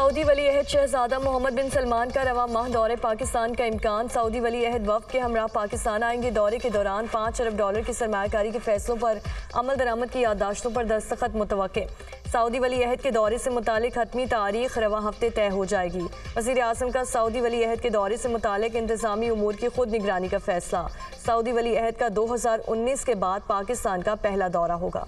Saudi वली अहद शहजादा मोहम्मद बिन सलमान का रवा माह दौरे पाकिस्तान का इम्कान। सऊदी वली अहद वफ़द के हमरा पाकिस्तान आएंगे। दौरे के दौरान $5 अरब की सरमायाकारी के फैसलों पर अमल दरामद की याददाश्तों पर दस्तखत मुतवक्के। सऊदी वली अहद के दौरे से मुतालिक हतमी तारीख रवा हफ्ते तय हो जाएगी। वज़ीर आज़म का सऊदी वली अहद के दौरे से मुतालिक इंतज़ामी उमूर की खुद निगरानी का फैसला। सऊदी वली अहद का 2019 के बाद पाकिस्तान का पहला दौरा होगा।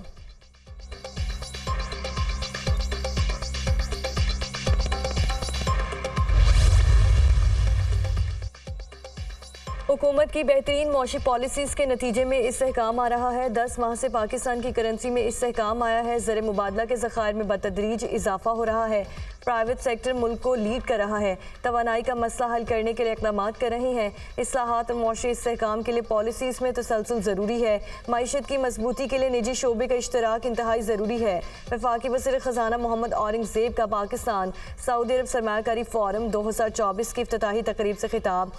हुकूमत की बेहतरीन मौशी पॉलिसीज़ के नतीजे में इस्तेहकाम आ रहा है। 10 माह से पाकिस्तान की करेंसी में इस्तेहकाम आया है। ज़र मुबादला के ज़खायर में बतदरीज इजाफा हो रहा है। प्राइवेट सेक्टर मुल्क को लीड कर रहा है। तवानाई का मसला हल करने के लिए इक़दाम कर रहे हैं। इस्लाहात और मौशी इस्तेहकाम के लिए पॉलिसीज़ में तसलसल ज़रूरी है। मईशत की मजबूती के लिए निजी शोबे का इश्तराक इंतहाई ज़रूरी है। वफाकी वज़ीर ख़जाना मोहम्मद औरंगज़ेब का पाकिस्तान सऊदी अरब सरमायाकारी फोरम 2024 की इफ्तिताही तकरीब से खिताब।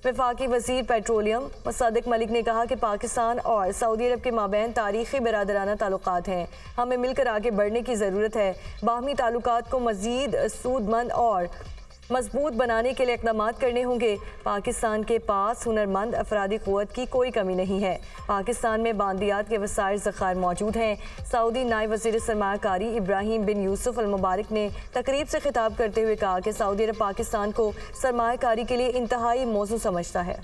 वफाकी वज़ीर पेट्रोलियम मुसद्दिक़ मलिक ने कहा कि पाकिस्तान और सऊदी अरब के माबैन तारीख़ी बरादराना ताल्लुकात हैं। हमें मिलकर आगे बढ़ने की ज़रूरत है। बाहमी ताल्लुकात को मज़ीद सूदमंद और मजबूत बनाने के लिए इक़दाम करने होंगे। पाकिस्तान के पास हुनरमंद अफरादी क़ुव्वत की कोई कमी नहीं है। पाकिस्तान में बांदियात के वसाइल ज़खायर मौजूद हैं। सऊदी नायब वज़ीर सरमायाकारी इब्राहिम बिन यूसुफ अल मुबारक ने तकरीब से खिताब करते हुए कहा कि सऊदी अरब पाकिस्तान को सरमायाकारी के लिए इंतहाई मौजू समझता है।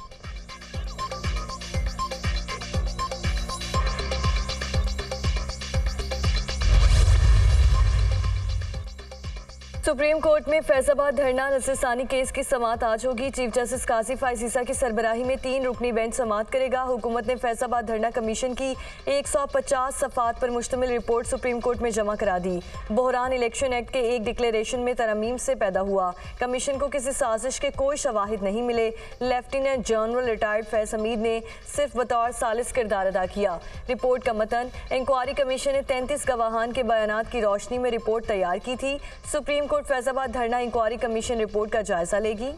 सुप्रीम कोर्ट में फैज़ाबाद धरना नज़रसानी केस की समाअत आज होगी। चीफ जस्टिस कासिफ फाइसीसा की सरबराही में 3 रुकनी बेंच समाअत करेगा। हुकूमत ने फैज़ाबाद धरना कमीशन की 150 सफ़ात पर मुश्तमिल रिपोर्ट सुप्रीम कोर्ट में जमा करा दी। बहरान इलेक्शन एक्ट के एक डिक्लेरेशन में तरमीम से पैदा हुआ। कमीशन को किसी साजिश के कोई शवाहिद नहीं मिले। लेफ्टिनेंट जनरल रिटायर्ड फैज़ हमीद ने सिर्फ बतौर सालिस किरदार अदा किया। रिपोर्ट का मतन इंक्वायरी कमीशन ने 33 गवाहान के बयानात की रोशनी में रिपोर्ट तैयार की थी। सुप्रीम कोर्ट फैज़ाबाद धरना इंक्वायरी कमीशन रिपोर्ट का जायजा लेगी।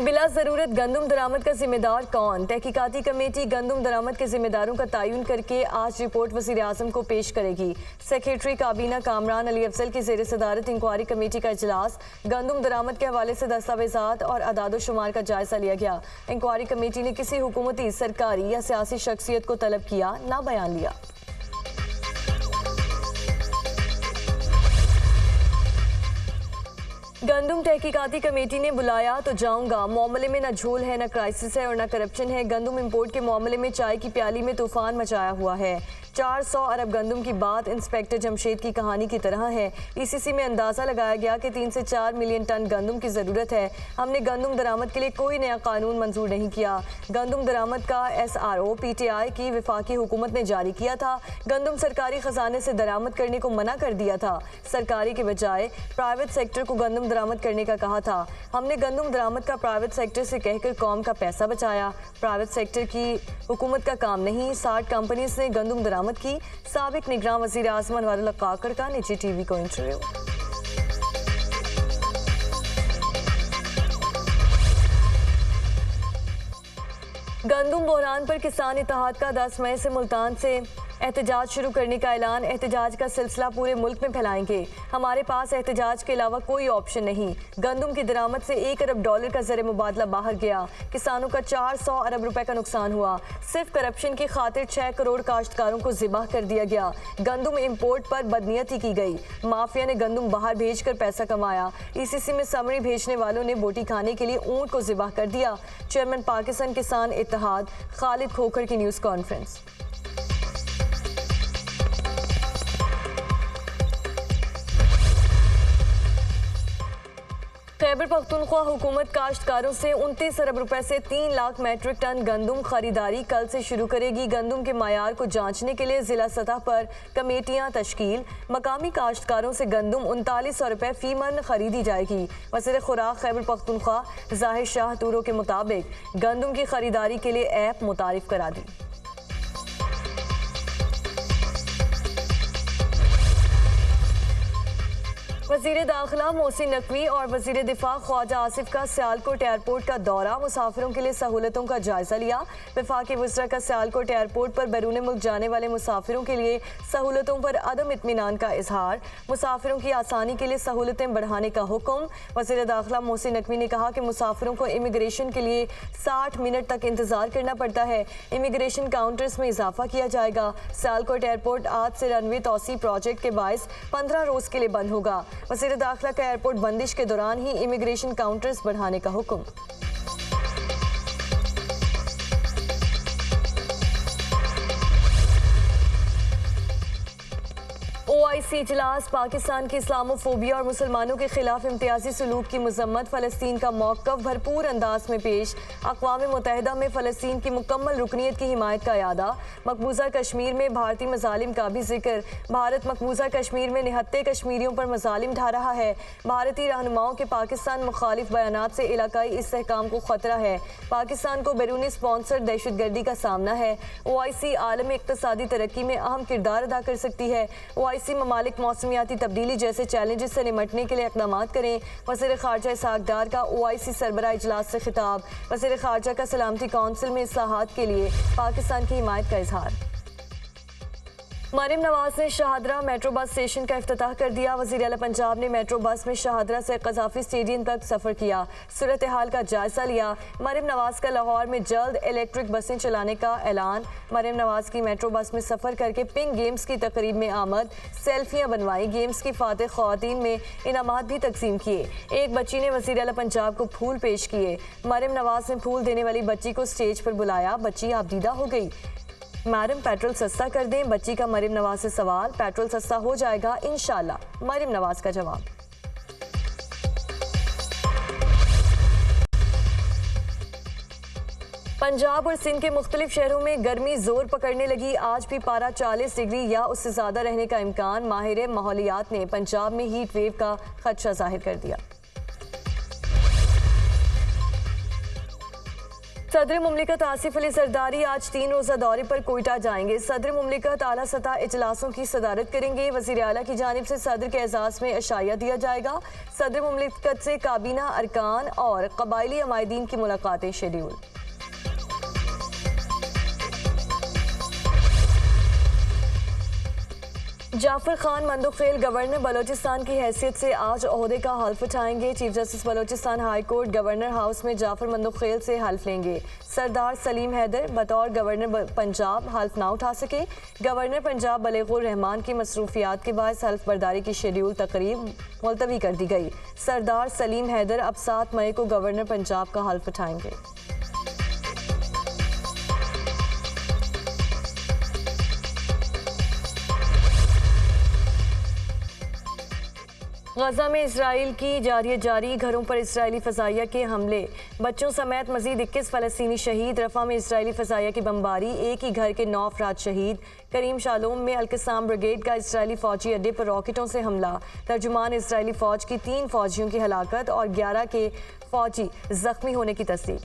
बिला ज़रूरत गंदम दरामद का जिम्मेदार कौन? तहकीकाती कमेटी गंदम दरामद के जिम्मेदारों का तयन करके आज रिपोर्ट वज़ीर आज़म को पेश करेगी। सेक्रेटरी काबीना कामरान अली अफजल की ज़ेर सदारत इंक्वायरी कमेटी का इजलास। गंदम दरामद के हवाले से दस्तावेज़ात और अदाद शुमार का जायजा लिया गया। इंक्वायरी कमेटी ने किसी हुकूमती, सरकारी या सियासी शख्सियत को तलब किया, ना बयान लिया। गंदम तहकीकाती कमेटी ने बुलाया तो जाऊंगा। मामले में न झोल है, न क्राइसिस है और न करप्शन है। गंदम इंपोर्ट के मामले में चाय की प्याली में तूफान मचाया हुआ है। 400 अरब गंदम की बात इंस्पेक्टर जमशेद की कहानी की तरह है। ईसीसी में अंदाज़ा लगाया गया कि 3 से 4 मिलियन टन गंदम की ज़रूरत है। हमने गंदम दरामद के लिए कोई नया कानून मंजूर नहीं किया। गंदम दरामद का SRO PTI की वफाकी हुकूमत ने जारी किया था। गंदम सरकारी ख़जाने से दरामद करने को मना कर दिया था। सरकारी के बजाय प्राइवेट सेक्टर को गंदम दरामद करने का कहा था। हमने गंदम दरामद का प्राइवेट सेक्टर से कहकर कौम का पैसा बचाया। प्राइवेट सेक्टर की हुकूमत का काम नहीं। 60 कंपनीज ने गंदम दरामद की। साबिक निगरान वज़ीर आज़म अनवरुल्लाह काकड़ का निजी टीवी को इंटरव्यू। गंदम बहरान पर किसान इत्तेहाद का 10 मई से मुल्तान से एहतजाज शुरू करने का ऐलान। एहतजाज का सिलसिला पूरे मुल्क में फैलाएंगे। हमारे पास एहतजाज के अलावा कोई ऑप्शन नहीं। गंदम की दरामद से $1 अरब का ज़र मुबादला बाहर गया। किसानों का 400 अरब रुपए का नुकसान हुआ। सिर्फ करप्शन की खातिर 6 करोड़ काश्तकारों को ज़िबाह कर दिया गया। गंदम इम्पोर्ट पर बदनीयती की गई। माफिया ने गंदम बाहर भेज कर पैसा कमाया। ईसीसी में समरी भेजने वालों ने बोटी खाने के लिए ऊँट को ज़िबाह कर दिया। चेयरमैन पाकिस्तान किसान इत्तेहाद खालिद खोखर की न्यूज़ कॉन्फ्रेंस। खैबर पख्तूनख्वा हुकूमत काश्तकारों से 29 अरब रुपए से 3 लाख मैट्रिक टन गंदम खरीदारी कल से शुरू करेगी। गंदम के मायार को जांचने के लिए जिला सतह पर कमेटियां तश्कील। मकामी काश्तकारों से गंदम 3900 रुपए फी मन खरीदी जाएगी। वज़ीर खुराक खैबर पख्तूनख्वा जाहिर शाह तूरो के मुताबिक गंदम की खरीदारी के लिए ऐप मुतारिफ करा दी। वजीर दाखिला मोहसिन नकवी और वजीर दिफा ख्वाजा आसिफ का सियालकोट एयरपोर्ट का दौरा, मुसाफिरों के लिए सहूलतों का जायजा लिया। वफाकी वज़रा का सियालकोट एयरपोर्ट पर बैरून मुल्क जाने वाले मुसाफिरों के लिए सहूलतों पर अदम इत्मीनान का इजहार, मुसाफिरों की आसानी के लिए सहूलतें बढ़ाने का हुक्म। वजीर दाखिला मोहसिन नकवी ने कहा कि मुसाफिरों को इमिग्रेशन के लिए 60 मिनट तक इंतजार करना पड़ता है। इमिग्रेशन काउंटर्स में इजाफा किया जाएगा। सियालकोट एयरपोर्ट आज से रनवे तोसी प्रोजेक्ट के बायस 15 रोज के लिए बंद होगा। वज़ीर दाखिला का एयरपोर्ट बंदिश के दौरान ही इमिग्रेशन काउंटर्स बढ़ाने का हुक्म। OIC इजलास, पाकिस्तान की इस्लामोफोबिया और मुसलमानों के खिलाफ इम्तियाजी सलूक की मजम्मत, फ़लस्तीन का मौक़िफ़ भरपूर अंदाज में पेश। अक़वाम मुत्तहिदा में फ़लस्तीन की मुकम्मल रुकनीत की हिमायत का यादा। मकबूजा कश्मीर में भारतीय मज़ालिम का भी जिक्र। भारत मकबूजा कश्मीर में निहत्ते कश्मीरियों पर मज़ालिम ढा रहा है। भारतीय रहनुमाओं के पाकिस्तान मुखालिफ बयानात से इलाकाई इस्तेहकाम को ख़तरा है। पाकिस्तान को बैरूनी स्पॉन्सर दहशतगर्दी का सामना है। OIC आलमी इक़्तिसादी तरक्की में अहम किरदार अदा कर सकती है। OIC ममालिक मौसमियाती तब्दीली जैसे चैलेंजेस से निमटने के लिए इक़दाम करें। वज़ीर ख़ारजा इसहाक़ डार का OIC सरबराह इजलास से खिताब। वज़ीर ख़ारजा का सलामती कौंसिल में इस्लाहात के लिए पाकिस्तान की हिमायत का इजहार। मरियम नवाज ने शाहदरा मेट्रो बस स्टेशन का इफ्तिताह कर दिया। वज़ीर आला पंजाब ने मेट्रो बस में शाहदरा से क़ज़ाफ़ी स्टेडियम तक सफ़र किया, सूरत हाल का जायज़ा लिया। मरियम नवाज का लाहौर में जल्द इलेक्ट्रिक बसें चलाने का ऐलान। मरियम नवाज की मेट्रो बस में सफ़र करके पिंक गेम्स की तकरीब में आमद, सेल्फियाँ बनवाई। गेम्स की फातिह ख़वातीन में इनामात भी तकसीम किए। एक बच्ची ने वज़ीर आला पंजाब को फूल पेश किए। मरियम नवाज ने फूल देने वाली बच्ची को स्टेज पर बुलाया। बच्ची आबदीदा हो गई। मैडम पेट्रोल सस्ता कर दें, बच्ची का मरियम नवाज से सवाल। पेट्रोल सस्ता हो जाएगा इंशाल्लाह, मरियम नवाज का जवाब। पंजाब और सिंध के मुख्तलिफ शहरों में गर्मी जोर पकड़ने लगी। आज भी पारा 40 डिग्री या उससे ज़्यादा रहने का इम्कान। माहिर माहौलियात ने पंजाब में हीट वेव का खदशा जाहिर कर दिया। सदर मुमलिकत आसिफ अली जरदारी आज 3 रोज़ा दौरे पर कोयटा जाएंगे। सदर मुमलिकत आला सतह इजलासों की सदारत करेंगे। वज़ीर आला की जानिब से सदर के एजाज़ में अशाया दिया जाएगा। सदर मुमलिकत से काबीना अरकान और कबायली अमायदीन की मुलाकातें शेड्यूल। जाफर खान मंदोखेल गवर्नर बलोचिस्तान की हैसियत से आज ओहदे का हल्फ उठाएंगे। Chief justice Balochistan high court governor house में जाफर मंदोखेल से हल्फ लेंगे। सरदार सलीम हैदर बतौर गवर्नर पंजाब हल्फ ना उठा सके। गवर्नर पंजाब बलेगुर रहमान की मसरूफियात के बाद हल्फ बर्दारी की शेड्यूल तकरीब मुलतवी कर दी गई। सरदार सलीम हैदर अब 7 मई को गवर्नर पंजाब का हल्फ उठाएंगे। गजा में इसराइल की जारी घरों पर इसराइली फ़ज़ाइया के हमले, बच्चों समेत मजीद 21 फ़लस्तीनी शहीद। रफ़ा में इसराइली फ़ज़ाइया की बमबारी, एक ही घर के 9 अफराद शहीद। करीम शालोम में अल-क़स्साम ब्रिगेड का इसराइली फ़ौजी अड्डे पर रॉकेटों से हमला। तर्जुमान इसराइली फ़ौज की 3 फ़ौजियों की हलाकत और 11 के फ़ौजी ज़ख्मी होने की तस्दीक।